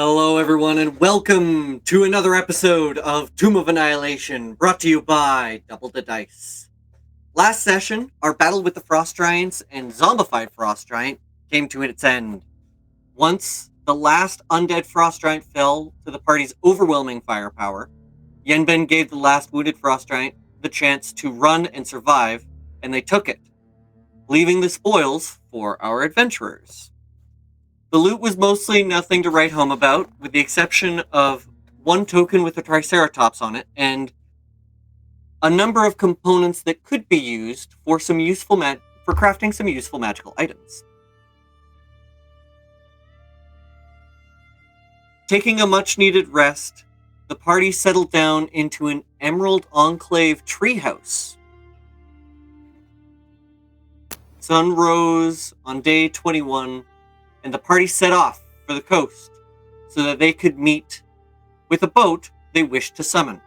Hello, everyone, and welcome to another episode of Tomb of Annihilation, brought to you by Double the Dice. Last session, our battle with the Frost Giants and zombified Frost Giant came to its end. Once the last undead Frost Giant fell to the party's overwhelming firepower, Yenben gave the last wounded Frost Giant the chance to run and survive, and they took it, leaving the spoils for our adventurers. The loot was mostly nothing to write home about, with the exception of one token with a Triceratops on it, and a number of components that could be used for for crafting some useful magical items. Taking a much-needed rest, the party settled down into an Emerald Enclave treehouse. Sun rose on day 21, and the party set off for the coast so that they could meet with a boat they wished to summon.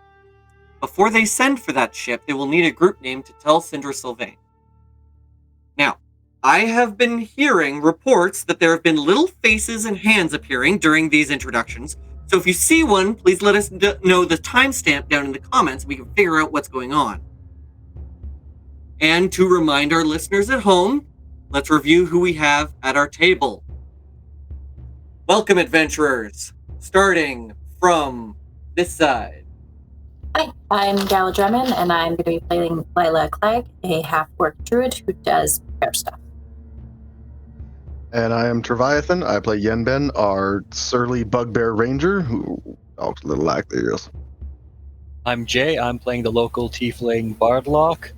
Before they send for that ship, they will need a group name to tell Sindra Sylvain. Now, I have been hearing reports that there have been little faces and hands appearing during these introductions, so if you see one, please let us know the timestamp down in the comments so we can figure out what's going on. And to remind our listeners at home, let's review who we have at our table. Welcome, adventurers, starting from this side. Hi, I'm Gala Drummond, and I'm going to be playing Lila Clegg, a half-orc druid who does prayer stuff. And I am Treviathan. I play Yenben, our surly bugbear ranger who talks a little like this. I'm Jay. I'm playing the local tiefling Bardlock,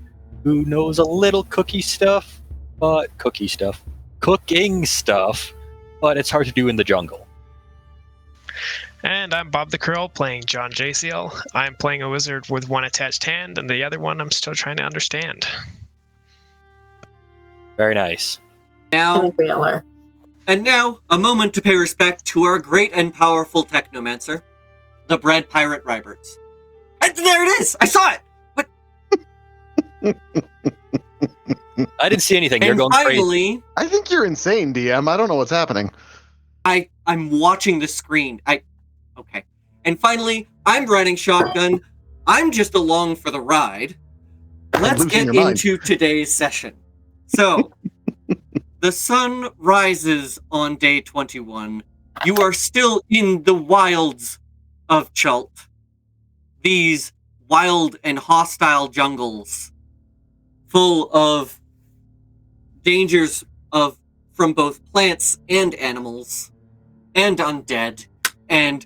who knows a little cooking stuff, but it's hard to do in the jungle. And I'm Bob the Krill, playing John JCL. I'm playing a wizard with one attached hand, and the other one I'm still trying to understand. Very nice. Now, a moment to pay respect to our great and powerful technomancer, the Bread Pirate Ryberts. There it is! I saw it! What? I didn't see anything. You're And going finally, crazy. I think you're insane, DM. I don't know what's happening. I'm watching the screen. Okay. And finally, I'm riding shotgun. I'm just along for the ride. Let's get into today's session. So, the sun rises on day 21. You are still in the wilds of Chult. These wild and hostile jungles, full of dangers from both plants and animals, and undead, and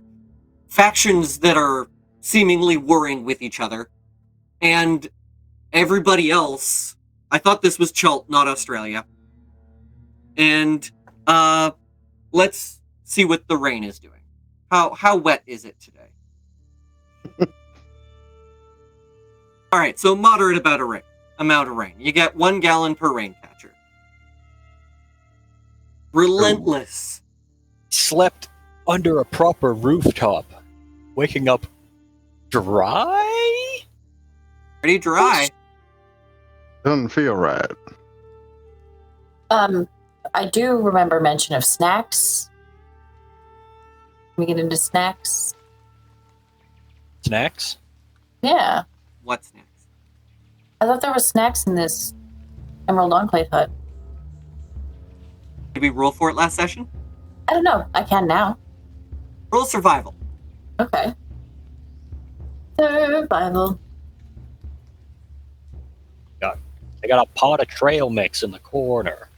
factions that are seemingly warring with each other, and everybody else. I thought this was Chult, not Australia. And let's see what the rain is doing. How wet is it today? All right, so moderate amount of rain. You get 1 gallon per rain catcher. Relentless. Slept under a proper rooftop. Waking up dry? Pretty dry. Doesn't feel right. I do remember mention of snacks. Can we get into snacks? Snacks? Yeah. What snacks? I thought there was snacks in this Emerald Enclave hut. Did we roll for it last session? I don't know. I can now. Roll survival. Okay. Survival. I got a pot of trail mix in the corner.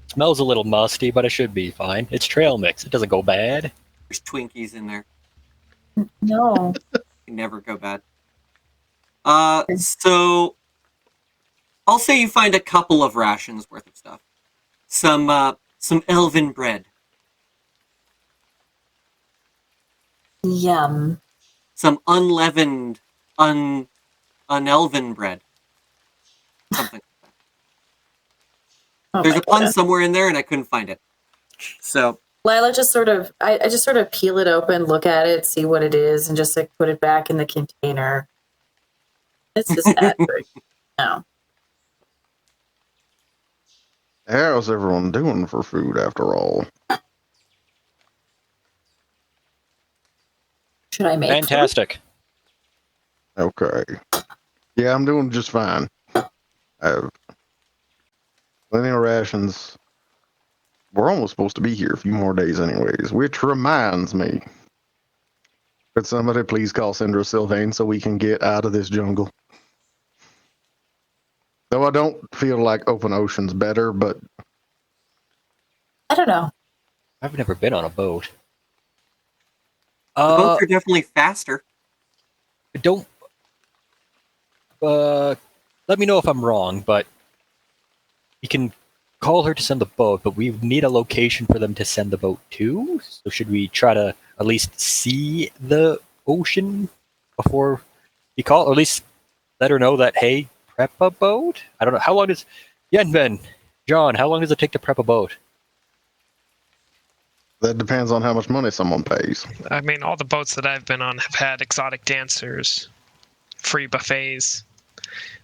Smells a little musty, but it should be fine. It's trail mix. It doesn't go bad. There's Twinkies in there. No. They never go bad. So I'll say you find a couple of rations worth of stuff. Some elven bread. Yum. Some unleavened, unelven bread. Something like that. There's a pun somewhere in there, and I couldn't find it. So Lila just sort of, I just sort of peel it open, look at it, see what it is, and just like put it back in the container. It's just that no. How's everyone doing for food after all? Should I make food? Fantastic. Okay. Yeah, I'm doing just fine. I have plenty of rations. We're almost supposed to be here a few more days anyways, which reminds me. Could somebody please call Syndra Sylvain so we can get out of this jungle? Though I don't feel like open ocean's better, but... I don't know. I've never been on a boat. The boats are definitely faster. Don't... let me know if I'm wrong, but... You can call her to send the boat, but we need a location for them to send the boat to. So should we try to at least see the ocean before you call? Or at least let her know that, hey, prep a boat? I don't know. How long does... Yenben, John, how long does it take to prep a boat? That depends on how much money someone pays. I mean, all the boats that I've been on have had exotic dancers, free buffets,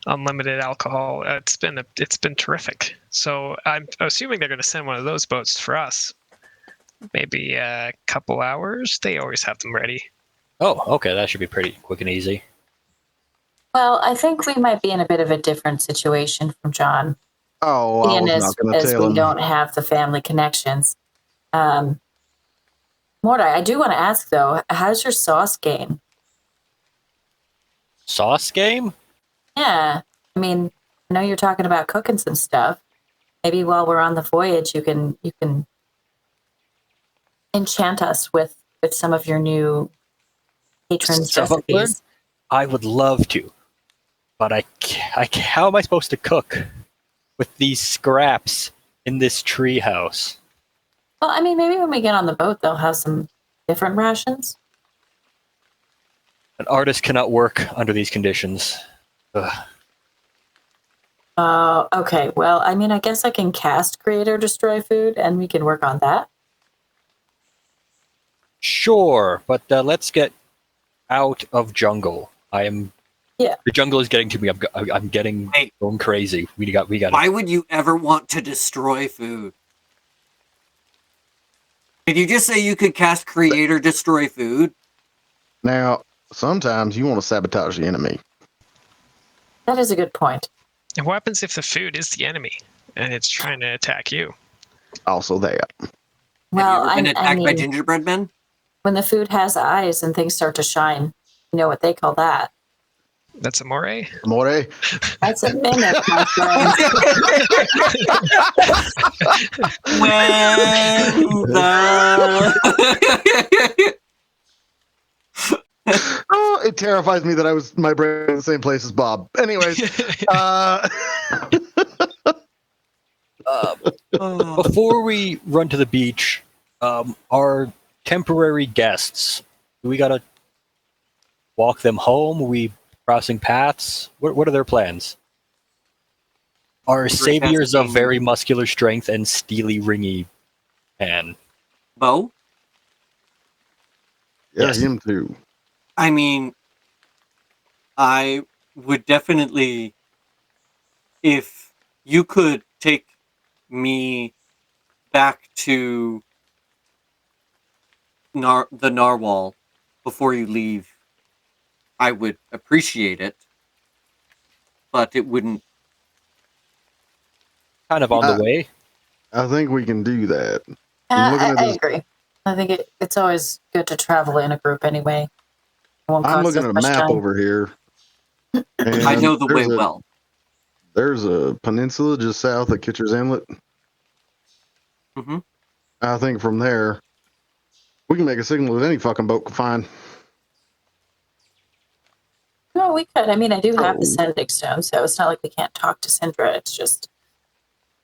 unlimited alcohol. It's been terrific. So I'm assuming they're going to send one of those boats for us. Maybe a couple hours. They always have them ready. Oh, okay. That should be pretty quick and easy. Well, I think we might be in a bit of a different situation from John. Oh, I was not going to as tell we him. don't have the family connections. Mordai, I do want to ask, though, how's your sauce game? Sauce game? Yeah. I mean, I know you're talking about cooking some stuff. Maybe while we're on the voyage, you can enchant us with some of your new patrons' recipes. I would love to, but how am I supposed to cook with these scraps in this tree house? Well, I mean, maybe when we get on the boat, they'll have some different rations. An artist cannot work under these conditions. Ugh. Okay. Well, I mean, I guess I can cast Create or Destroy Food, and we can work on that. Sure, but let's get out of jungle. Yeah. The jungle is getting to me. I'm getting going crazy. We got. Why would you ever want to destroy food? Did you just say you could cast Create or Destroy Food? Now, sometimes you want to sabotage the enemy. That is a good point. And what happens if the food is the enemy and it's trying to attack you? Also that. Well, Have you ever been I attacked by mean, gingerbread men? when the food has eyes and things start to shine, you know what they call that? That's a moray? More? That's a mimic, my friend. Oh, it terrifies me that my brain in the same place as Bob. Anyways, Before we run to the beach, our temporary guests, do we gotta walk them home? Are we crossing paths? What are their plans? Our saviors of very muscular strength and steely ringy pan. Bo? yeah, Yes. him too. I mean, I would definitely, if you could take me back to the narwhal before you leave, I would appreciate it, but it wouldn't. Kind of on the way. I think we can do that. I agree. I think it's always good to travel in a group anyway. I'm looking at a map over here. And I know the way well. There's a peninsula just south of Kitcher's Inlet. Mm-hmm. I think from there, we can make a signal that any fucking boat can find. No, we could. I mean, I do have the sending stone, so it's not like we can't talk to Syndra. It's just,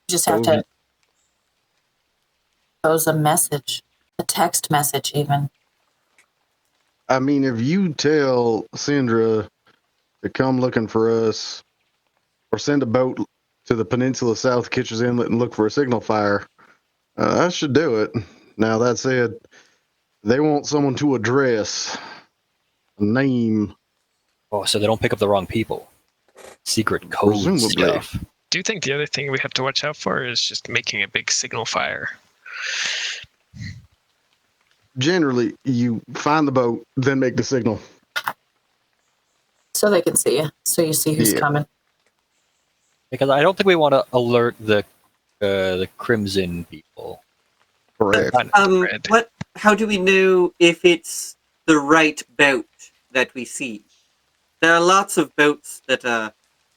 you just have to pose a message, a text message even. I mean, if you tell Syndra to come looking for us, or send a boat to the peninsula south of Kitcher's Inlet and look for a signal fire, that should do it. Now, that said, they want someone to address, a name. Oh, so they don't pick up the wrong people. Secret code Presumably. stuff. Do you think the other thing we have to watch out for is just making a big signal fire? generally, you find the boat, then make the signal. So they can see you. So you see who's Yeah. coming. Because I don't think we want to alert the Crimson people. Correct. Red. What? How do we know if it's the right boat that we see? There are lots of boats that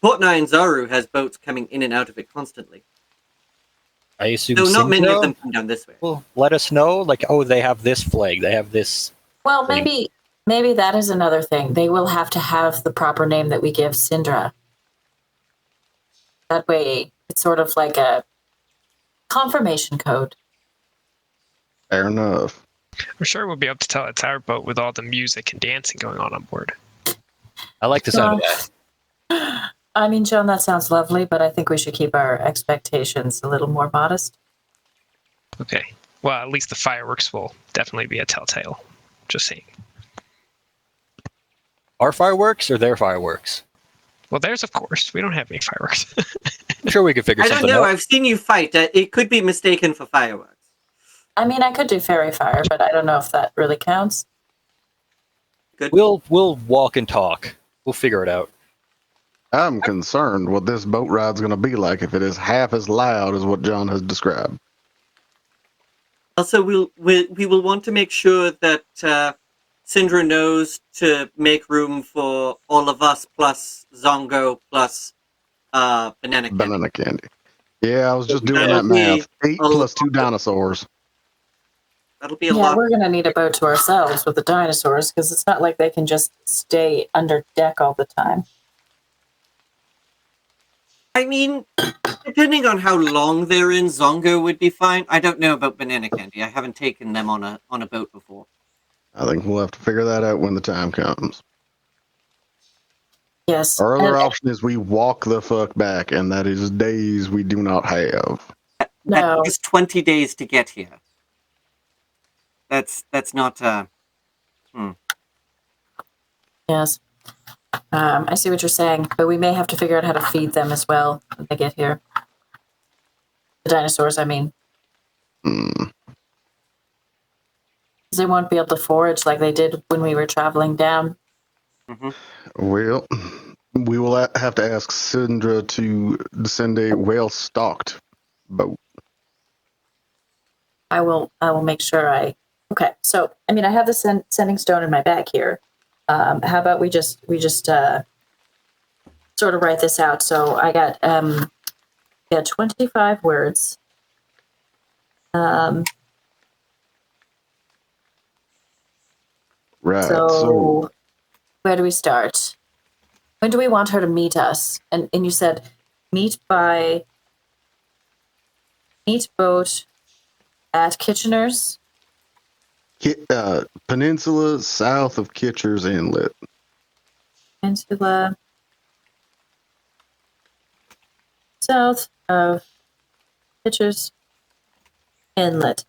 Port Nine Zaru has boats coming in and out of it constantly. I assume Though not many of Sindra them come down this way. will let us know. Like, oh, they have this flag. They have this. Well, maybe that is another thing. They will have to have the proper name that we give Sindra. That way, it's sort of like a confirmation code. Fair enough. I'm sure we'll be able to tell it's our boat with all the music and dancing going on board. I like the sound of that. I mean, John, that sounds lovely, but I think we should keep our expectations a little more modest. Okay. Well, at least the fireworks will definitely be a telltale. Just saying. Our fireworks or their fireworks? Well, there's of course. We don't have any fireworks. I'm sure we could figure I don't something know. out. I've seen you fight. It could be mistaken for fireworks. I mean, I could do fairy fire, but I don't know if that really counts. Good. We'll walk and talk. We'll figure it out. I'm concerned what this boat ride's going to be like if it is half as loud as what John has described. Also, we will want to make sure that Sindra knows to make room for all of us plus Zongo plus Banana Candy. Banana candy. Yeah, I was just doing That'll that math. be 8 a plus 2 lot. dinosaurs. That'll be a Yeah, lot. we're going to need a boat to ourselves with the dinosaurs because it's not like they can just stay under deck all the time. I mean, depending on how long they're in, Zongo would be fine. I don't know about Banana Candy. I haven't taken them on a boat before. I think we'll have to figure that out when the time comes. Yes. Our other And- option is we walk the fuck back, and that is days we do not have. No. It's 20 days to get here. That's not. Yes. I see what you're saying, but we may have to figure out how to feed them as well when they get here. The dinosaurs, I mean. Hmm. 'Cause they won't be able to forage like they did when we were traveling down. Well, we will have to ask Sindra to send a well-stocked boat. I will make sure okay. So, I mean, I have the sending stone in my bag here. How about we just sort of write this out? So I got 25 words. Right. So where do we start? When do we want her to meet us? And you said meet boat at Kitchener's. Peninsula south of Kitcher's Inlet. Peninsula south of Kitcher's Inlet.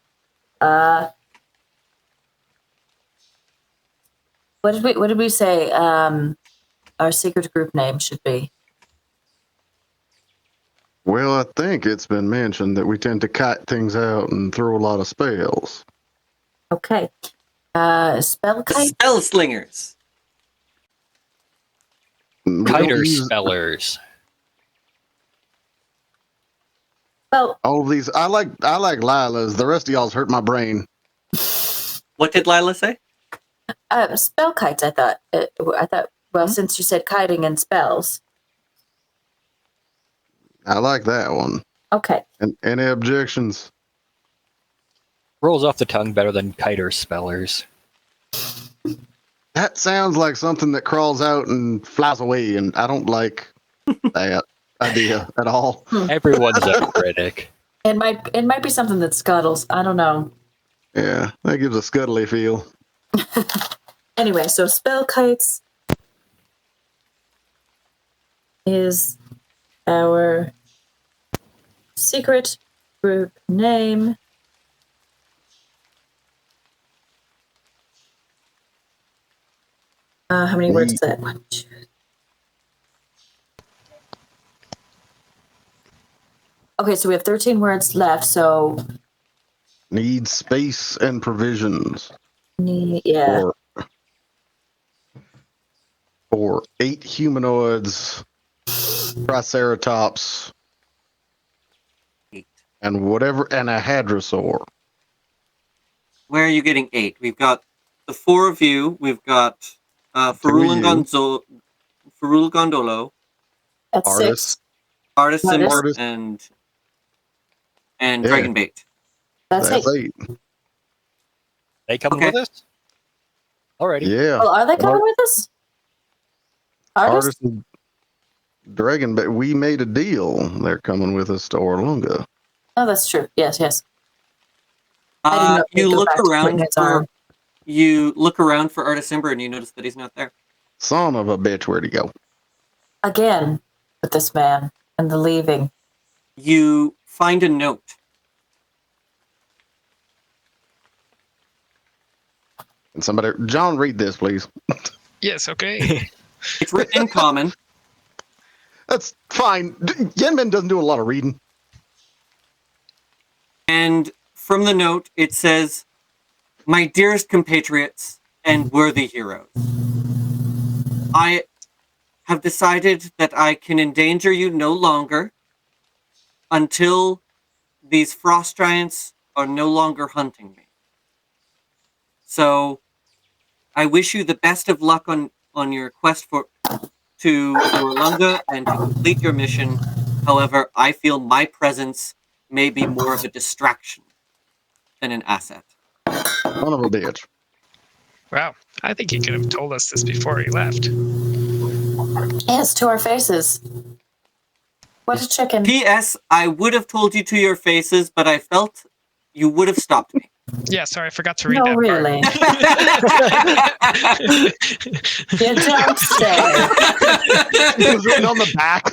What did we say our secret group name should be? Well, I think it's been mentioned that we tend to kite things out and throw a lot of spells. Okay. Spell kite? Spell slingers. We don't Kiter use spellers. Well, all of these. I like Lila's. The rest of y'all's hurt my brain. What did Lila say? spell kites, I thought. Well, since you said kiting and spells. I like that one. Okay. And any objections? Rolls off the tongue better than kiter spellers. That sounds like something that crawls out and flies away, and I don't like that idea at all. Everyone's a critic. It might be something that scuttles. I don't know. Yeah, that gives a scuttly feel. Anyway, so spell kites is our secret group name. How many words is that? 1, 2. Okay, so we have 13 words left. So Needs space and provisions. Yeah. For 8 humanoids, Triceratops, 8. and a hadrosaur. Where are you getting 8? We've got the 4 of you. We've got Ferul Gondolo, That's Artist. 6. Artisan, Artist. and Yeah. Dragonbait. That's 8. 8. They coming Okay. with us? Alrighty. Yeah. Well, are they coming with us? Artists? Artist and Dragon, but we made a deal. They're coming with us to Orlunga. Oh, that's true. Yes. I didn't know if You they'd go look back to around putting its for arm. Artis Ember and you notice that he's not there. Son of a bitch, where'd he go? Again with this man and the leaving. You find a note. And somebody, John, read this, please. Yes, okay. It's written in common. That's fine. Yenmin doesn't do a lot of reading. And from the note, it says, "My dearest compatriots and worthy heroes, I have decided that I can endanger you no longer until these frost giants are no longer hunting me. So I wish you the best of luck on your quest to Orlunga and to complete your mission. However, I feel my presence may be more of a distraction than an asset." Son of a bitch. Wow. I think he could have told us this before he left. Yes, to our faces. What a chicken. P.S. I would have told you to your faces, but I felt you would have stopped me. Yeah, sorry, I forgot to read No, that really. You don't say. It was written on the back.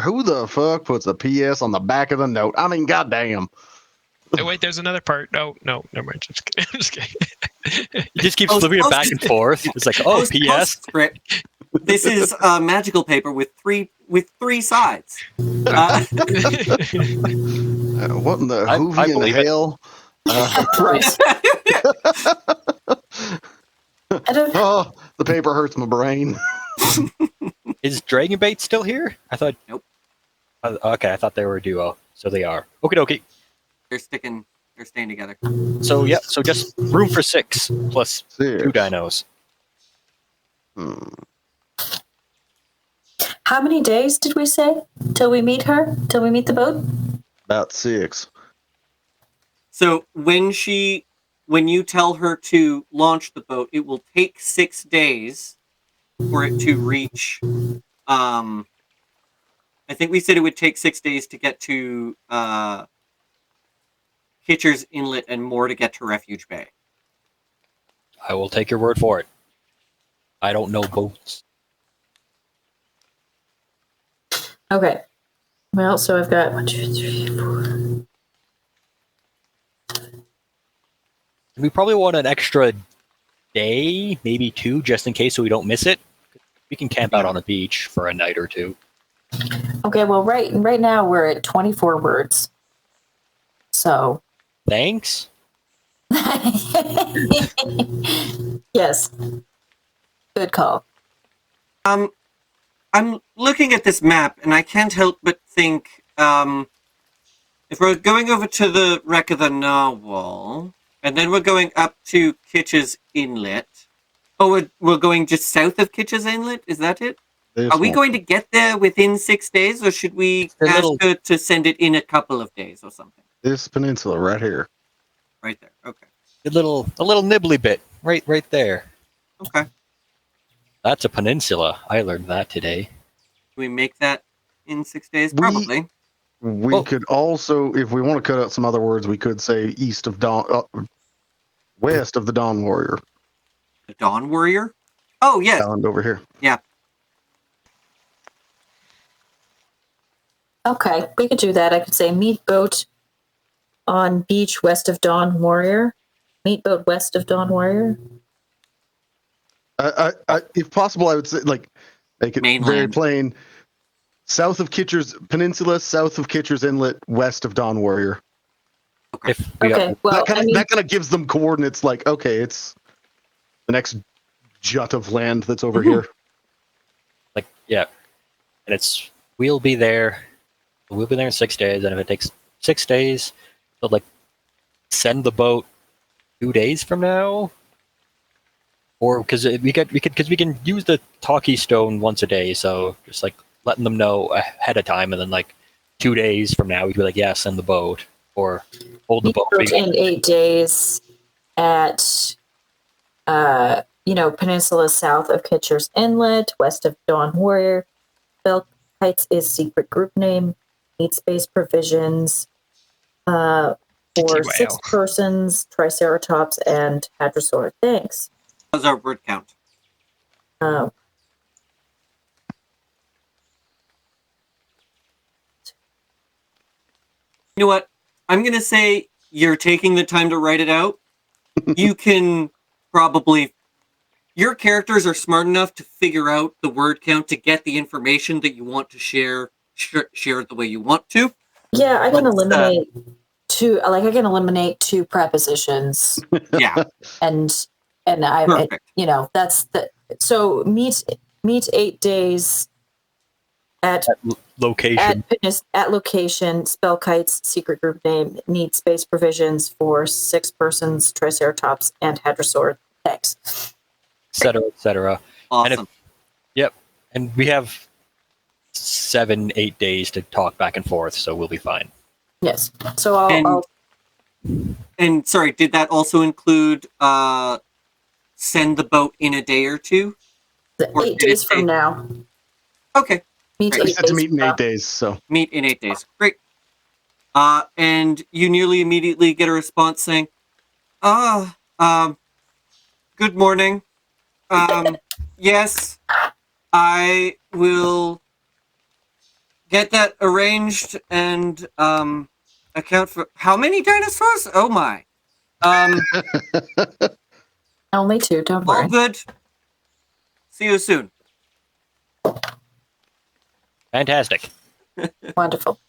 Who the fuck puts a PS on the back of the note? I mean, goddamn. Oh, wait, there's another part. Oh, no, never mind. I'm just kidding. You just keep flipping it back and forth. It's like, oh, P.S. Postscript. This is magical paper with three sides. What in the I Hoovian believe it. hell? Right. I don't Oh, the paper hurts my brain. Is Dragonbait still here? I thought. Nope. Okay, I thought they were a duo. So they are. Okie dokie. They're staying together. So, yeah, so just room for 6 plus 2 Six. dinos. Hmm. How many days did we say till we meet her? Till we meet the boat? About 6. So when you tell her to launch the boat, it will take 6 days for it to reach. I think we said it would take 6 days to get to Kitcher's Inlet and more to get to Refuge Bay. I will take your word for it. I don't know boats. Okay. Well, so I've got 1, 2, 3, 4. We probably want an extra day, maybe 2, just in case so we don't miss it. We can camp out on a beach for a night or 2. Okay, well, right now we're at 24 words. So. Thanks. Yes. Good call. I'm looking at this map and I can't help but think if we're going over to the wreck of the Narwhal and then we're going up to Kitch's Inlet. Oh, we're going just south of Kitch's Inlet? Is that it? Are we going to get there within 6 days, or should we ask her to send it in a couple of days or something? This peninsula right here. Right there. Okay. A little nibbly bit. Right there. Okay. That's a peninsula. I learned that today. Can we make that in 6 days? Probably. We could also, if we want to cut out some other words, we could say west of the Dawn Warrior. The Dawn Warrior? Oh, yes. Down over here. Yeah. Okay, we could do that. I could say meet boat on beach west of Dawn Warrior. Meet boat west of Dawn Warrior. If possible, I would say, like, make it Mainland. very plain. south of Kitcher's Peninsula, south of Kitcher's Inlet, west of Dawn Warrior. If we Okay, well, That kind of gives them coordinates like, okay, it's the next jut of land that's over here. And we'll be there in 6 days, and if it takes 6 days, they'll send the boat 2 days from now, or because we can use the talkie stone once a day, so just letting them know ahead of time, and then 2 days from now we'd be yeah, send the boat or hold the boat in 8 days at peninsula south of Kitcher's Inlet, west of Dawn Warrior. Bell Heights is secret group name. Need space provisions for 6 persons, Triceratops and Hadrosaur. Thanks. How's our word count? Oh. You know what? I'm going to say you're taking the time to write it out. You can probably... Your characters are smart enough to figure out the word count to get the information that you want to share the way you want to. Yeah, I can eliminate 2. I can eliminate 2 prepositions. Yeah, and perfect. That's the so meet 8 days at location. At location. Spellkite's secret group name. Need space provisions for 6 persons, Triceratops and Hadrosaur. Thanks. etc. Awesome. And we have 7-8 days to talk back and forth, so we'll be fine. Yes. So I'll and sorry, did that also include send the boat in a day or 2? 8 days from now. Okay. Meet We 8 said to days meet in from 8 now. days, so. Meet in 8 days. Great. And you nearly immediately get a response saying, good morning. Yes, I will get that arranged and account for how many dinosaurs? Oh my. Only 2, don't All worry. good. See you soon. Fantastic. Wonderful.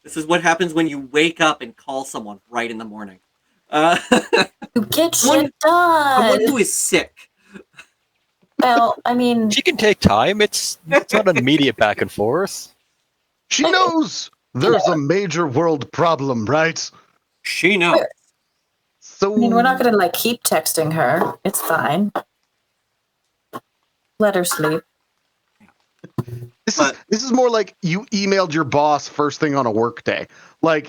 This is what happens when you wake up and call someone right in the morning. You get Someone shit done. who is sick. Well, I mean, She can take time. It's not an immediate back and forth. She knows there's a major world problem, right? She knows. So we're not going to keep texting her. It's fine. Let her sleep. this is more like you emailed your boss first thing on a work day. And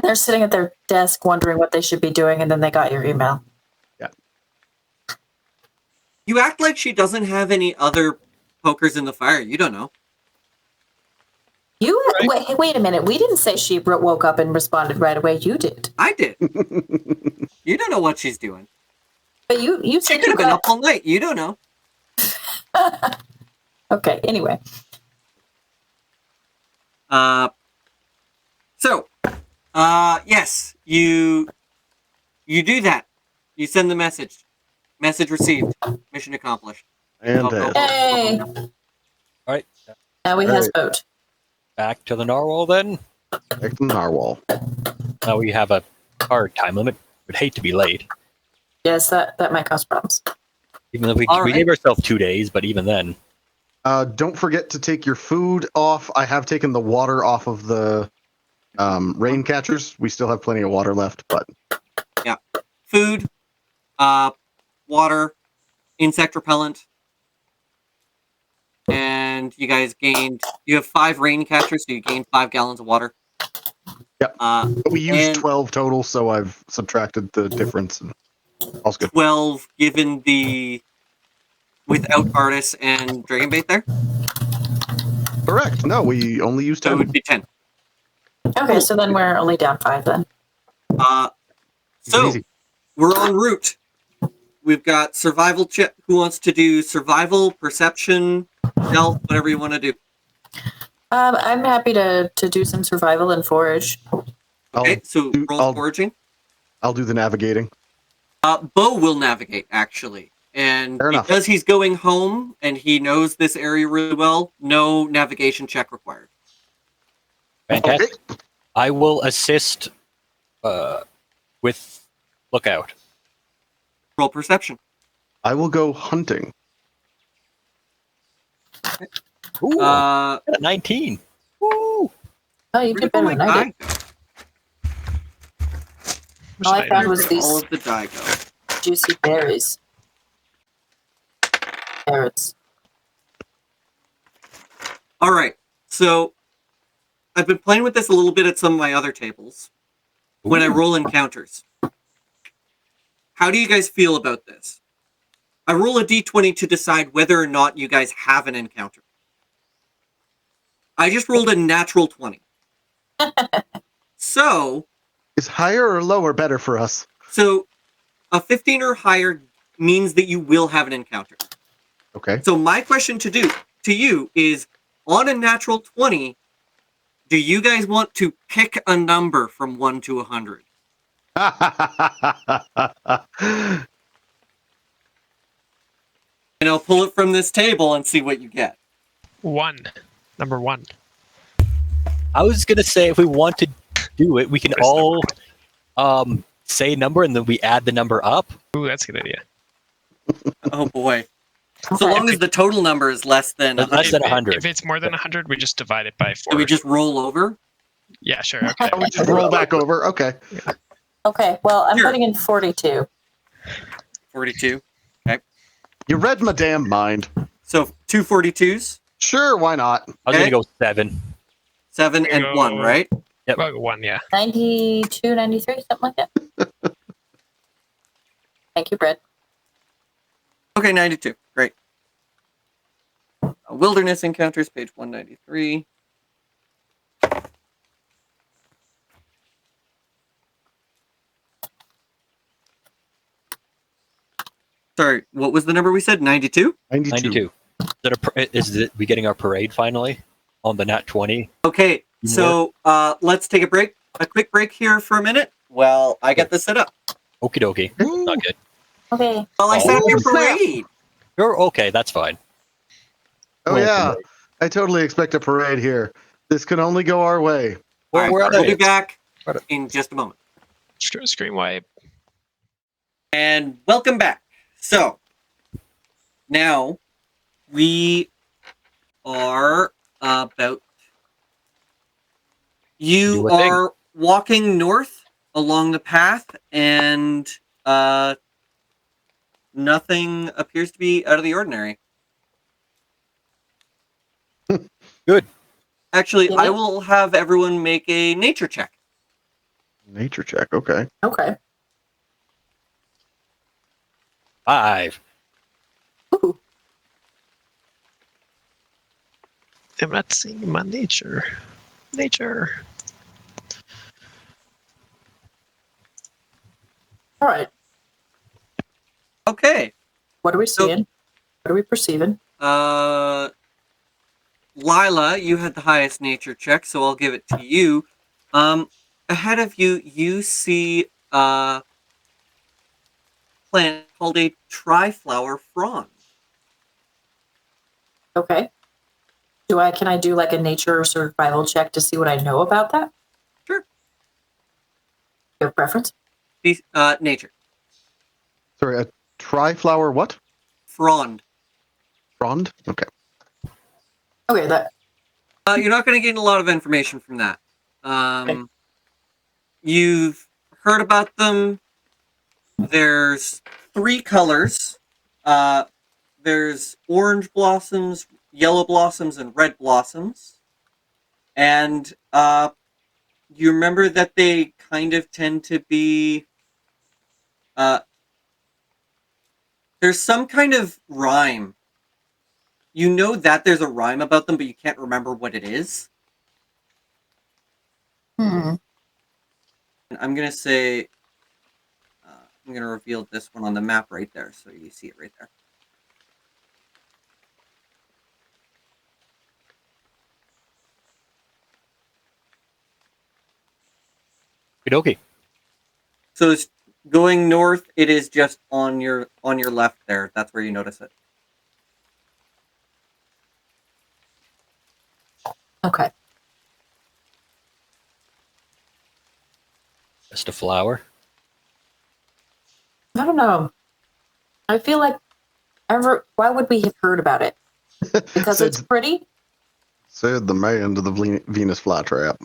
they're sitting at their desk wondering what they should be doing, and then they got your email. Yeah. You act like she doesn't have any other pokers in the fire. You don't know. Wait a minute. We didn't say she woke up and responded right away. You did. I did. You don't know what she's doing. But you She said could have been up all night. You don't know. Okay, anyway. Yes, you do that. You send the message. Message received. Mission accomplished. and Hey! All right, Now we has boat. back to the narwhal then. back to Narwhal. Now we have a hard time limit. Would hate to be late, Yes, that might cause problems. even if we All right. gave ourselves 2 days. But even then, Don't forget to take your food off. I have taken the water off of the rain catchers. We still have plenty of water left, but Food, water, insect repellent, and you guys gained. You have 5 rain catchers, so you gained 5 gallons of water. Yep. We used And 12 total, so I've subtracted the difference. And all's good. 12 given the without artists and dragon bait there, Correct. No, we only used so it 10. would be 10. Okay, so then we're only down 5 then. So Easy. we're en route. We've got survival check. Who wants to do survival, perception, stealth, whatever you want to do? I'm happy to do some survival and forage. Okay, so roll foraging. I'll do the navigating. Bo will navigate, actually. And Fair enough. because he's going home and he knows this area really well, no navigation check required. Fantastic. Okay. I will assist with lookout. Roll perception. I will go hunting. Ooh, Uh, 19. Woo! Oh, you where did did all better my than I die did. go? Which All I item? found Where was did these all of the die go? juicy berries. Carrots. All right. So I've been playing with this a little bit at some of my other tables when I Ooh. roll encounters. How do you guys feel about this? I roll a d20 to decide whether or not you guys have an encounter. I just rolled a natural 20. So Is higher or lower better for us? So a 15 or higher means that you will have an encounter. Okay. So my question to you is, on a natural 20, do you guys want to pick a number from 1 to 100? And I'll pull it from this table and see what you get. 1. Number 1. I was gonna say if we want to do it, we can What is all say a number and then we add the number up. Ooh, that's a good idea. Oh boy. So Okay. long as the total number is less than Less 100, than 100. If it's more than 100, we just divide it by 4. do we just roll over? Yeah, sure. Okay. I would just roll back over. Okay. Okay, well, I'm Sure. putting in 42. 42. You read my damn mind. So 2 42s, Sure, why not? I was Okay. gonna go 7. 7 and Go. 1, right? Well, 1, yeah. 92, 93, something like that. Thank you, Brett. Okay, 92. Great. Wilderness Encounters, page 193. Sorry, what was the number we said? 92? 92. Is it we getting our parade finally on the nat 20? Okay, so let's take a quick break here for a minute. Well, I get this set up. Okie dokie. Not good. Okay. Well, I set up your Oh, snap. parade. You're okay. That's fine. Oh, Roll yeah. parade. I totally expect a parade here. This can only go our way. Well, All right, we're at we'll be it. back Right. in just a moment. Screen wipe. And welcome back. So, now we are about... You Do a thing. are walking north along the path, and nothing appears to be out of the ordinary. Good. Actually, Yeah. I will have everyone make a nature check. Nature check. Okay. Okay. 5. Ooh. I'm not seeing my nature. Nature. All right. Okay. What are we So- seeing? What are we perceiving? Lila, you had the highest nature check, so I'll give it to you. Ahead of you, you see a plant called a triflower frond. Okay. Can I do like a nature or survival check to see what I know about that? Sure. You have a preference? Nature. Sorry, a triflower what? Frond. Frond? Okay. Okay, that You're not going to gain a lot of information from that. Okay. You've heard about them. There's 3 colors. There's orange blossoms, yellow blossoms, and red blossoms. And you remember that they kind of tend to be... there's some kind of rhyme. You know that there's a rhyme about them, but you can't remember what it is. And I'm going to say... I'm going to reveal this one on the map right there, so you see it right there. Okie dokie. So it's Going north, it is just on your left there. That's where you notice it. Okay. Just a flower. I don't know. I feel like why would we have heard about it? Because it's pretty? Said the man to the Venus flytrap.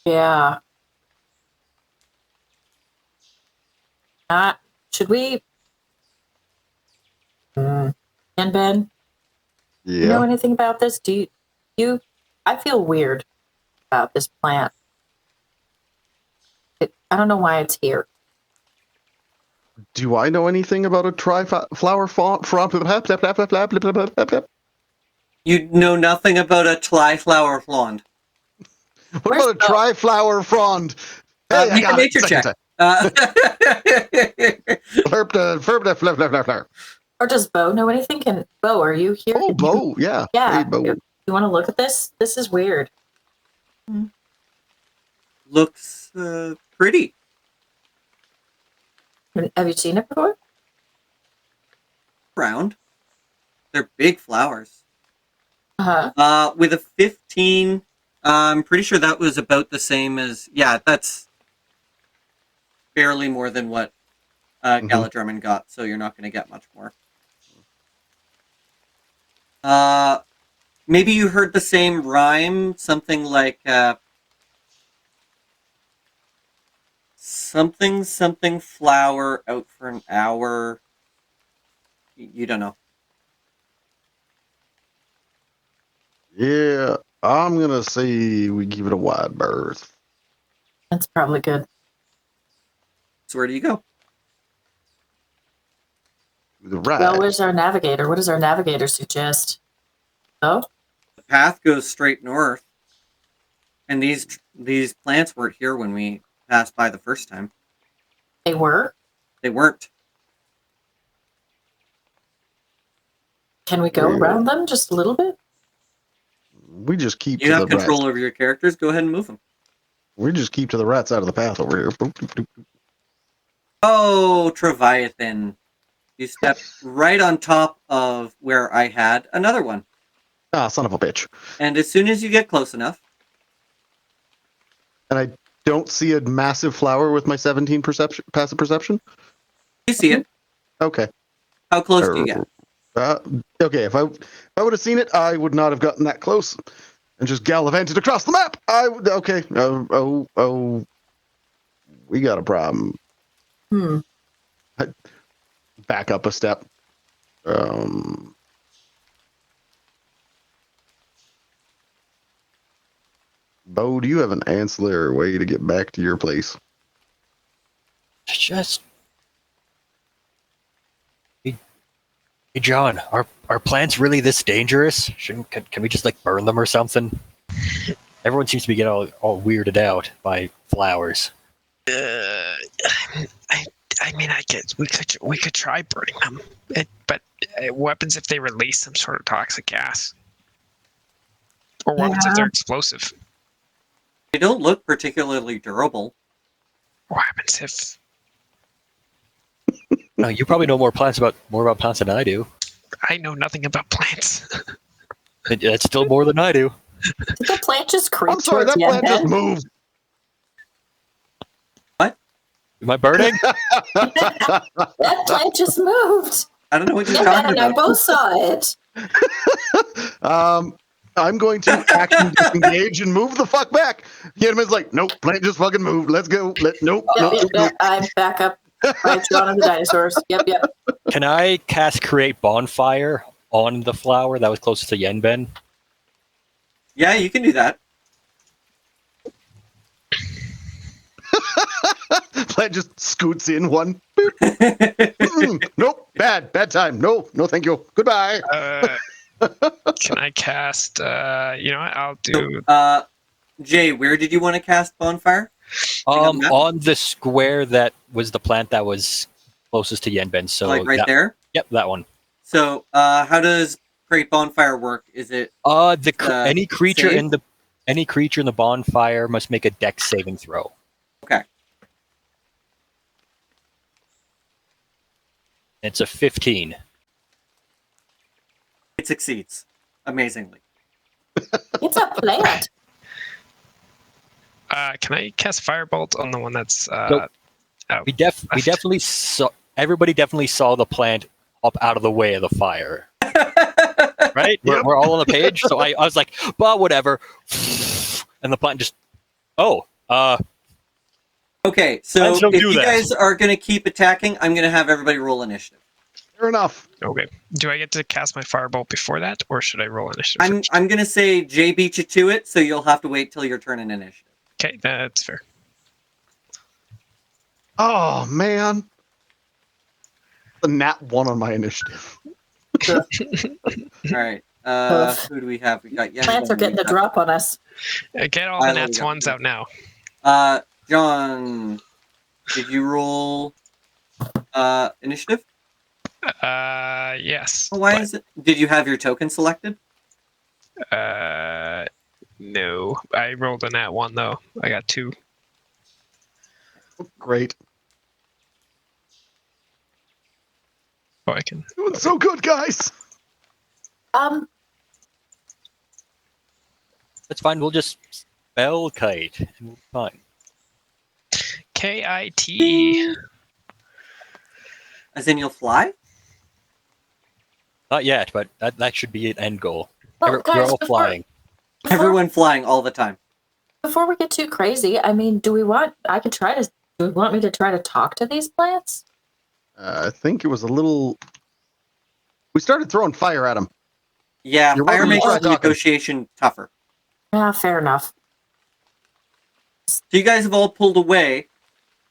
Yeah. Should we? And Ben, you know Yeah. anything about this? Do you? I feel weird about this plant. I don't know why it's here. Do I know anything about a flower You know nothing about a tri-flower frond. What about a tri-flower frond? Hey, I Make a got nature it. check. Or does Bo know anything? Bo, are you here? Oh, Bo, yeah. Yeah. Hey, Bo. You want to look at this? This is weird. Looks pretty. Have you seen it before? Round. They're big flowers. Uh-huh. With a 15, I'm pretty sure that was about the same as... Yeah, that's barely more than what Galadrimmon got, so you're not going to get much more. Maybe you heard the same rhyme, something like... something flower out for an hour. You don't know. Yeah, I'm going to say we give it a wide berth. That's probably good. So where do you go? Right. Well, where's our navigator? What does our navigator suggest? Oh? The path goes straight north. And these plants weren't here when we passed by the first time. They were? They weren't. Can we go around them just a little bit? We just keep You to have the control right. over your characters. Go ahead and move them. We just keep to the right side of the path over here. Boop, boop, boop, boop. Oh, Treviathan. You stepped right on top of where I had another one. Ah, son of a bitch. And as soon as you get close enough... And I don't see a massive flower with my 17 passive perception? You see it. Okay. How close do you get? Okay, if I would have seen it, I would not have gotten that close and just gallivanted across the map. Okay. We got a problem. Back up a step. Bo, do you have an ancillary way to get back to your place? Just... Hey, John, are plants really this dangerous? Can we just, like, burn them or something? Everyone seems to be getting all weirded out by flowers. I mean, I guess we could try burning them, but what happens if they release some sort of toxic gas? Or what happens if they're explosive? They don't look particularly durable. What happens if... No, you probably know more about plants than I do. I know nothing about plants. That's still more than I do. Did the plant just creep? I'm sorry, that plant just moved. What? Am I burning? That plant just moved. I don't know what you're Yeah, talking and I about. both saw it. I'm going to action disengage and move the fuck back. Yenman's like, nope, plant just fucking moved. Let's go. Nope. I'm back up. Right, John and the dinosaurs. Yep. Can I cast Create Bonfire on the flower that was closest to Yenben? Yeah, you can do that. Plant just scoots in one. Nope. Bad time. No, thank you. Goodbye. Can I cast? You know what? I'll do. Jay, where did you want to cast Bonfire? On the square that was the plant that was closest to Yenben. So Like right there? Yep, that one. So, how does Create Bonfire work? Is it any creature save? in the bonfire must make a Dex saving throw. Okay. It's a 15. It succeeds amazingly. It's a plant. Can I cast Firebolt on the one that's Nope. out? We definitely saw. Everybody definitely saw the plant up out of the way of the fire. Right? Yep. We're all on the page. So I was like, well, whatever. And the plant just, Okay, so Plants don't if do you that. guys are going to keep attacking, I'm going to have everybody roll initiative. Fair enough. Okay. Do I get to cast my Firebolt before that, or should I roll initiative? I'm going to say Jay beat you to it, so you'll have to wait till your turn in initiative. Okay, that's fair. Oh man, the nat 1 on my initiative. All right. Who do we have? We got Plants are getting the drop on us. Get all the I nats got ones you. out now. John, did you roll initiative? Yes. Oh, why is it? Did you have your token selected? No. I rolled a nat 1 though. I got 2. Great, Oh, I can. doing so good, guys. that's fine. We'll just spell kite. And we'll be fine. KITE. As in you'll fly? Not yet, but that should be an end goal. Well, We're guys, all flying. Everyone flying all the time. Before we get too crazy, I mean, do we want me to try to talk to these plants? I think it was a little. We started throwing fire at them. Yeah, You're fire welcome to makes try the talking. negotiation tougher. Yeah, fair enough. So you guys have all pulled away.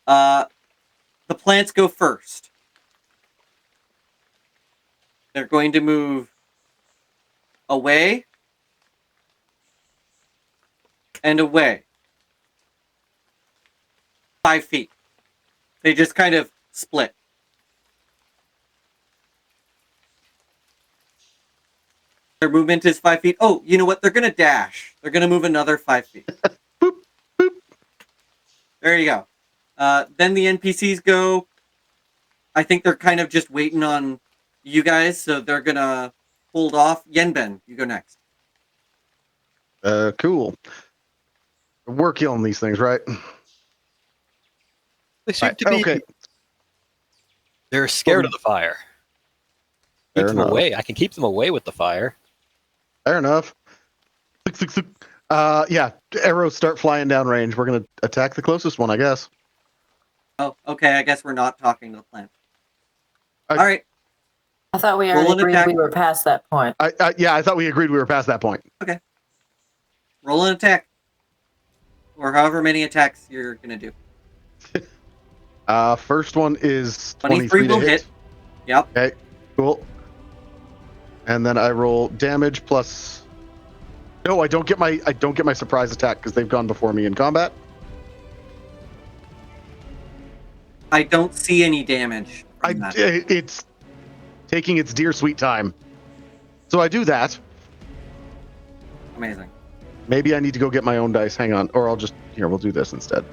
The plants go first. They're going to move away and away. 5 feet. They just kind of split. Their movement is 5 feet. Oh, you know what? They're going to dash. They're going to move another 5 feet. Boop, boop. There you go. Then the NPCs go. I think they're kind of just waiting on you guys, so they're going to hold off. Yenben, you go next. Cool. We're killing these things, right? They seem Right, to be. okay. They're scared of the fire. Fair Keep them enough. away. I can keep them away with the fire. Fair enough. Yeah, arrows start flying down range. We're gonna attack the closest one, I guess. Oh, okay. I guess we're not talking to the plant. I- All right. I thought we Roll already an agreed attack. we were past that point. I thought we agreed we were past that point. Roll an attack. Or however many attacks you're going to do. First one is 23 23 to will hit. hit. Yep. Okay, cool. And then I roll damage plus. No, I don't get my surprise attack because they've gone before me in combat. I don't see any damage from that. It's taking its dear sweet time. So I do that. Amazing. Maybe I need to go get my own dice. Hang on, or we'll do this instead.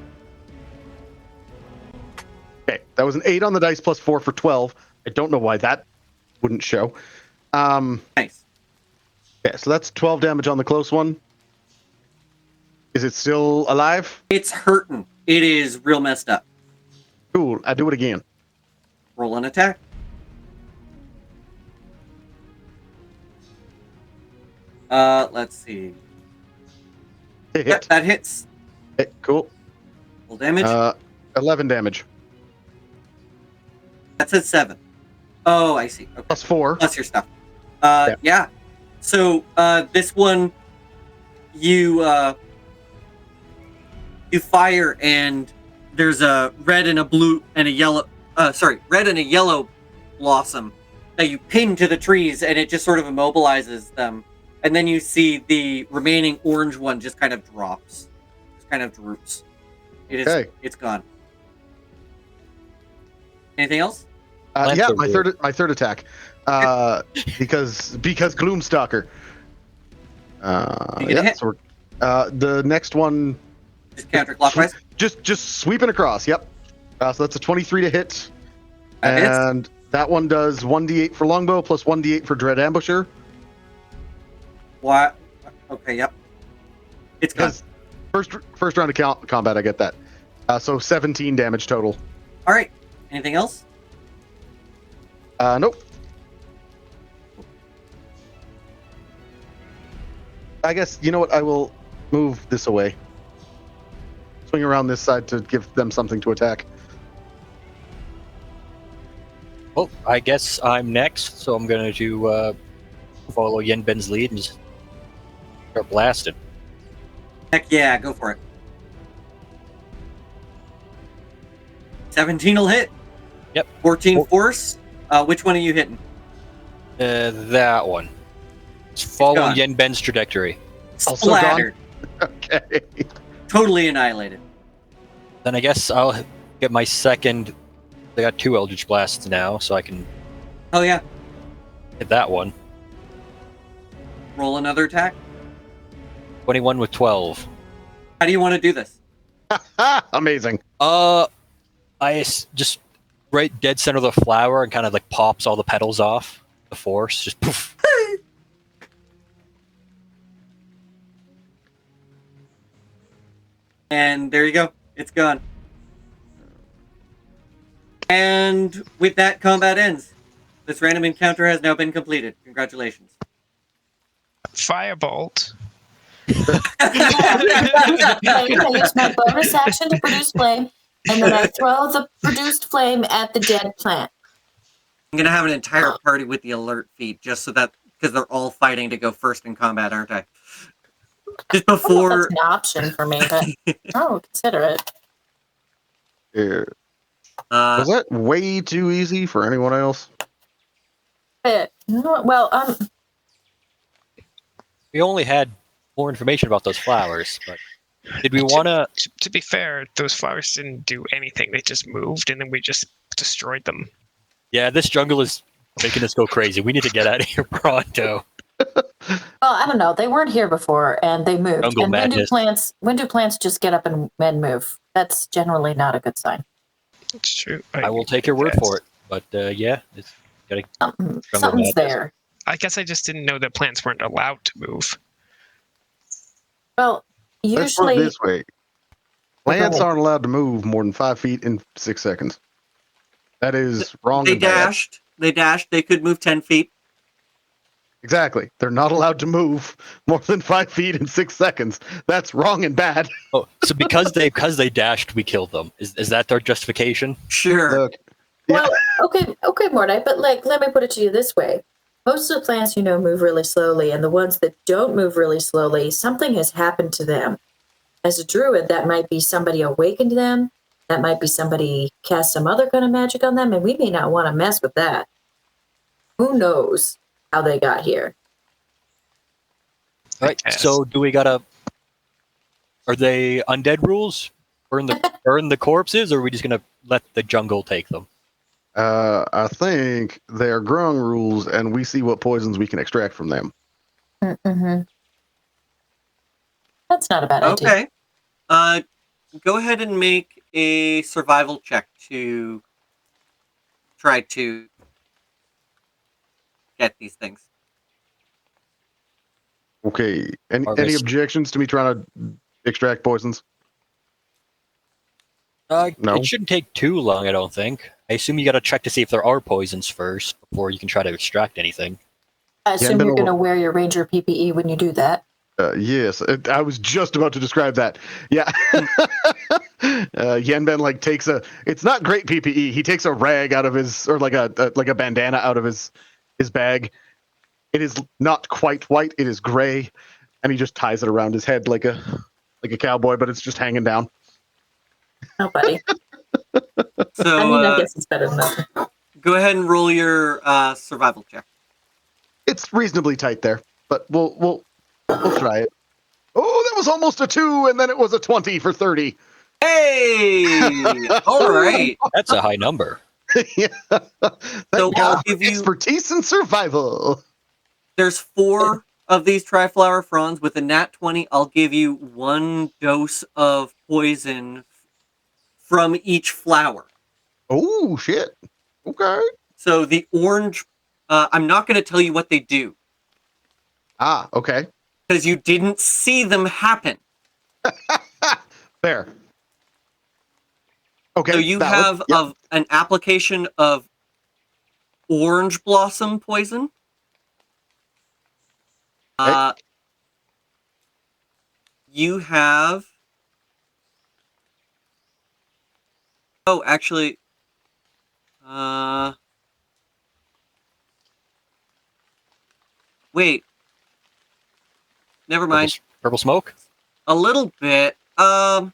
Okay, that was an 8 on the dice plus 4 for 12. I don't know why that wouldn't show. Nice. Yeah, so that's 12 damage on the close one. Is it still alive? It's hurting. It is real messed up. Cool, I do it again. Roll an attack. Let's see. Hit. Yep, that hits. Okay, cool. Full damage. 11 damage. That says 7. Oh, I see. Okay. Plus 4. Plus your stuff. Yeah. Yeah. So this one, you fire, and there's a red and a blue and a yellow. Red and a yellow blossom that you pin to the trees, and it just sort of immobilizes them. And then you see the remaining orange one just kind of drops, just kind of droops. It is. Okay. It's gone. Anything else? Yeah, are my weird. third attack. Because Gloomstalker. You get a hit? So the next one Just counterclockwise. just sweeping across. Yep. So that's a 23 to hit, That hits. and That one does 1d8 for longbow plus 1d8 for dread ambusher. What? Okay, yep. It's gone. First round of combat, I get that. So 17 damage total. All right. Anything else? Nope. I guess, you know what? I will move this away. Swing around this side to give them something to attack. Well, I guess I'm next, so I'm going to follow Yenben's lead and just start blasting. Heck yeah, go for it. 17 will hit. Yep. 14 force. Which one are you hitting? That one. It's following gone. Yenben's trajectory. Also gone? Splattered. Okay. Totally annihilated. Then I guess I'll get my second. I got 2 Eldritch Blasts now, so I can Oh yeah. hit that one. Roll another attack. 21 with 12. How do you want to do this? Amazing. Just right dead center of the flower and kind of like pops all the petals off. The force just poof. And there you go. It's gone. And with that, combat ends. This random encounter has now been completed. Congratulations. Firebolt. I use my bonus action to produce flame, and then I throw the produced flame at the dead plant. I'm going to have an entire party with the alert feat just so that, because they're all fighting to go first in combat, aren't I? Just I don't know if before. that's an option for me, but I'll consider it. Yeah. Was that way too easy for anyone else? Well, We only had more information about those flowers, but did we want to? To be fair, those flowers didn't do anything. They just moved, and then we just destroyed them. Yeah, this jungle is making us go crazy. We need to get out of here pronto. Well, I don't know. They weren't here before, and they moved. Jungle And madness. when do plants just get up and move? That's generally not a good sign. It's true. I will take your word for it. But yeah, it's gotta. Something's there. I guess I just didn't know that plants weren't allowed to move. Well, Let's put it usually, this way. Plants aren't allowed to move more than 5 feet in 6 seconds. That is wrong. They and bad. dashed. They dashed. They could move 10 feet. Exactly. They're not allowed to move more than 5 feet in 6 seconds. That's wrong and bad. Oh, so because they dashed, we killed them. Is that their justification? Sure. Look, well, okay, Morty, but let me put it to you this way. Most of the plants, move really slowly, and the ones that don't move really slowly, something has happened to them. As a druid, that might be somebody awakened them. That might be somebody cast some other kind of magic on them, and we may not want to mess with that. Who knows how they got here? All right. So do we gotta? Are they undead rules? Burn the corpses, or are we just gonna let the jungle take them? I think they're grung rules, and we see what poisons we can extract from them. Mm-hmm. That's not a bad idea. Okay. Go ahead and make a survival check to try to get these things. Okay. Any Harvest. objections to me trying to extract poisons? No. It shouldn't take too long, I don't think. I assume you got to check to see if there are poisons first before you can try to extract anything. I assume you're going to wear your ranger PPE when you do that. Yes, I was just about to describe that. Yeah. Yenben takes it's not great PPE. He takes a rag out of his, or like a bandana out of his bag. It is not quite white. It is gray, and he just ties it around his head like a cowboy, but it's just hanging down. Oh, buddy. So I guess it's better than that. Go ahead and roll your survival check. It's reasonably tight there, but we'll try it. Oh, that was almost a 2, and then it was a 20 for 30. Hey! All right. That's a high number. Yeah. So I'll give you expertise in survival. There's 4 of these triflower fronds. With a nat 20, I'll give you 1 dose of poison from each flower. Oh, shit. Okay. So the orange, I'm not going to tell you what they do. Ah, okay. Because you didn't see them happen. Fair. Okay. So you have an application of orange blossom poison. Okay. You have... Oh, actually... Wait. Never mind. Purple smoke? A little bit. No,